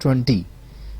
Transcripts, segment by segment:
20,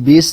20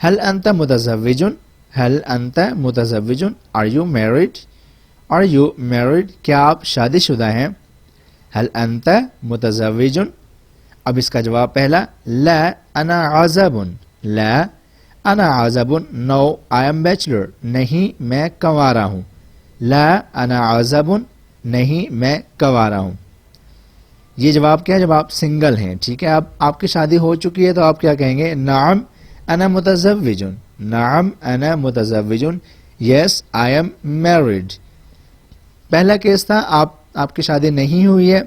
هل أنت متزوج؟ هل أنت متزوج؟ Are you married? Are you married? کیا آپ شادی شدہ ہیں؟ هل أنت متزوج؟ اب اس کا جواب پہلا لا أنا عازب. لا أنا عازب. No I am bachelor. نہیں میں کنوارا ہوں. لا أنا عازب. نہیں میں کنوارا ہوں. یہ جواب کیا ہے؟ جب آپ سنگل ہیں. ٹھیک ہے. اب آپ کی شادی ہو چکی ہے تو آپ کیا کہیں گے؟ نعم انا متزوج. نعم انا متزوج. یس آئی ایم میریڈ. پہلا کیس تھا آپ کی شادی نہیں ہوئی ہے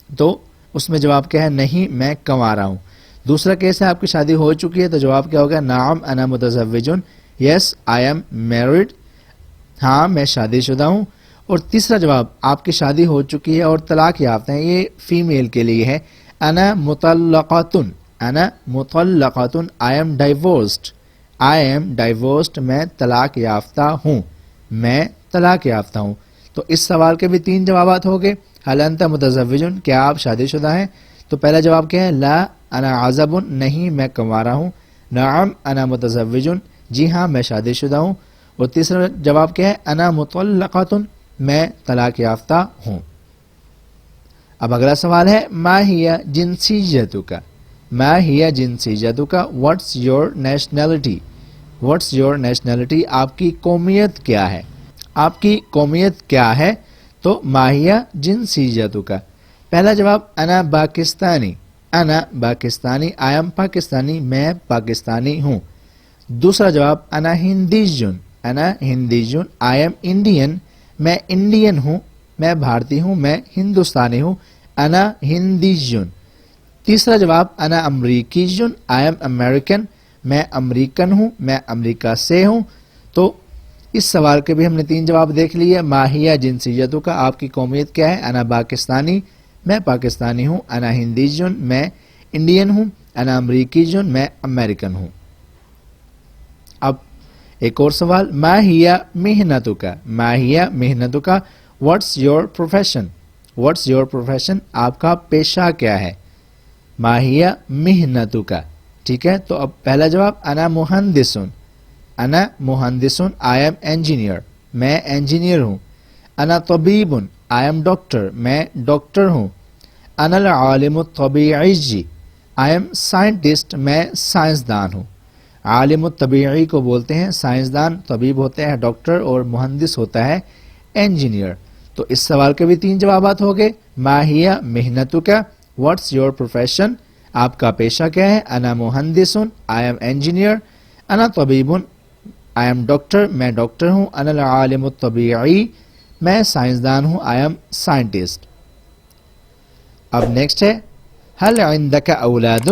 تو اس میں جواب کیا ہے؟ نہیں میں کنوارا ہوں. دوسرا کیس ہے آپ کی شادی ہو چکی ہے تو جواب کیا ہوگا؟ نعم انا متزوج. یس آئی ایم میریڈ. ہاں میں شادی شدہ ہوں. اور تیسرا جواب آپ کی شادی ہو چکی ہے اور طلاق یافتہ ہیں. یہ فیمیل کے لیے ہے. انا مطلقاتن. انا مطلقاتن. I am divorced. I am divorced. میں طلاق یافتہ ہوں. میں طلاق یافتہ ہوں. تو اس سوال کے بھی 3 جوابات ہو گئے. هل انت متزوج؟ کیا آپ شادی شدہ ہیں؟ تو پہلا جواب کیا ہے؟ لا انا عازب. نہیں میں کنوارا ہوں. نعم انا متزوج. جی ہاں میں شادی شدہ ہوں. اور تیسرا جواب کیا ہے؟ انا مطلقۃ. میں طلاق یافتہ ہوں. اب اگلا سوال ہے ما ہی جنسیتک. ما ہی جنسیتک. What's your nationality. What's your nationality. آپ کی قومیت کیا ہے؟ آپ کی قومیت کیا ہے؟ تو ما ہی جنسیتک. پہلا جواب انا پاکستانی. انا پاکستانی. I am Pakistani. میں پاکستانی ہوں. دوسرا جواب انا ہندیجن. انا ہندیجن. I am Indian. میں انڈین ہوں. میں بھارتی ہوں. میں ہندوستانی ہوں. انا ہندیجن. تیسرا جواب انا امریکیجن. I am American. میں امریکن ہوں. میں امریکہ سے ہوں. تو اس سوال کے بھی ہم نے 3 جواب دیکھ لیے. ماہیہ جنسیتوں کا. آپ کی قومیت کیا ہے؟ انا پاکستانی. میں پاکستانی ہوں. انا ہندیجن. میں انڈین ہوں. انا امریکیجن. میں امریکن ہوں. اب ایک اور سوال ماہیہ محنتوں کا. ماہیہ محنتوں کا. What's your profession. What's your profession. آپ کا پیشہ کیا ہے؟ ماہیہ محنتوں کا. ٹھیک ہے. تو اب پہلا جواب انا مہندسن. انا مہندسن. I am engineer. میں انجینئر ہوں. انا طبیب. I am doctor. میں ڈاکٹر ہوں. انا العالم الطبیعی. آئی ایم سائنٹسٹ. میں سائنسدان ہوں. عالم الطبیعی کو بولتے ہیں سائنسدان. طبیب ہوتا ہے ڈاکٹر اور مہندس ہوتا ہے انجینئر. تو اس سوال کے بھی 3 جوابات ہو گئے. ماہیہ محنتوں کا. What's your profession. آپ کا پیشہ کیا ہے؟ انا مہندسن. I am engineer. انا طبیب. I am doctor. میں ڈاکٹر ہوں. انا العالم الطبیعی. میں سائنسدان ہوں. I am scientist. اب نیکسٹ ہے هل عندك اولاد.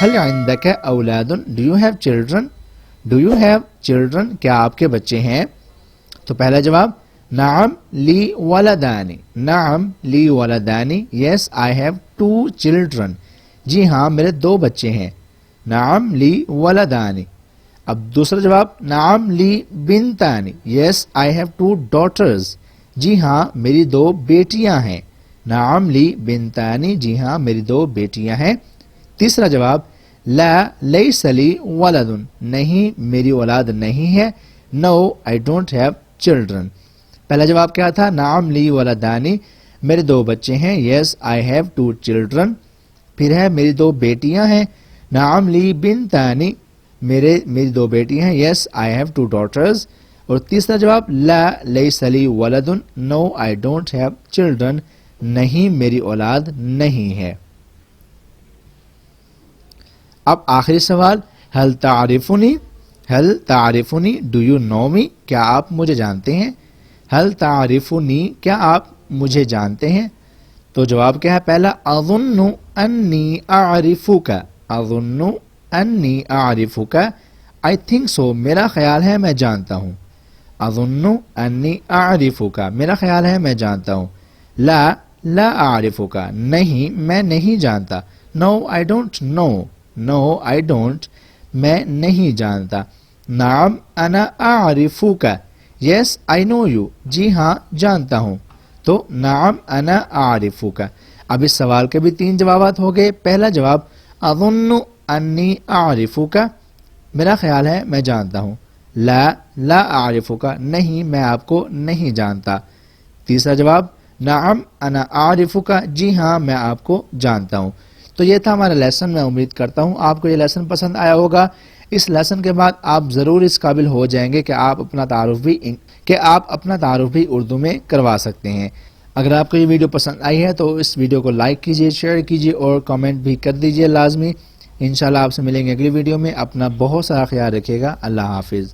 هل عندك اولاد. Do you have children. Do you have children. کیا آپ کے بچے ہیں؟ تو پہلا جواب نعم لی ولدانی. نعم لی ولدانی. Yes I have 2 children. جی ہاں میرے 2 بچے ہیں. نعم لی ولدانی. اب دوسرا جواب نعم لی بنتانی. Yes I have 2 daughters. جی ہاں میری 2 بیٹیاں ہیں. نعم لی بنتانی. جی ہاں میری 2 بیٹیاں ہیں. تیسرا جواب لا لیس لی ولد. نہیں میری اولاد نہیں ہے. No I don't have children. پہلا جواب کیا تھا؟ نعم لی ولدانی. میرے 2 بچے ہیں. Yes I have 2 children. پھر ہے میری 2 بیٹیاں ہیں. نعم لی بنتانی. میری 2 بیٹیاں ہیں. Yes I have 2 daughters. اور تیسرا جواب لا لیس لی ولد. No I don't have children. نہیں میری اولاد نہیں ہے. اب آخری سوال هل تعرفنی. هل تعرفنی. Do you know me. کیا آپ مجھے جانتے ہیں؟ هل تعرفنی. کیا آپ مجھے جانتے ہیں؟ تو جواب کیا ہے؟ پہلا اظن انی اعرفک. اظن انی اعرفک. I think so. میرا خیال ہے میں جانتا ہوں. اظن انی اعرفک. میرا خیال ہے میں جانتا ہوں. لا لا اعرفک. نہیں میں نہیں جانتا. No I don't know. No I don't. میں نہیں جانتا. نعم انا اعرفک. Yes I know you. جی ہاں جانتا ہوں. تو نعم انا اعرفک. اب اس سوال کے بھی 3 جوابات ہو گئے. پہلا جواب اظن انی اعرفک. میرا خیال ہے میں جانتا ہوں. لا اعرفک نہیں میں آپ کو نہیں جانتا. تیسرا جواب نعم انا اعرفک جی ہاں میں آپ کو جانتا ہوں. تو یہ تھا ہمارا لیسن. میں امید کرتا ہوں آپ کو یہ لیسن پسند آیا ہوگا. اس لیسن کے بعد آپ ضرور اس قابل ہو جائیں گے کہ آپ اپنا تعارف بھی اردو میں کروا سکتے ہیں. اگر آپ کو یہ ویڈیو پسند آئی ہے تو اس ویڈیو کو لائک کیجئے، شیئر کیجئے اور کامنٹ بھی کر دیجئے لازمی. انشاءاللہ آپ سے ملیں گے اگلی ویڈیو میں. اپنا بہت سارا خیال رکھیے گا. اللہ حافظ.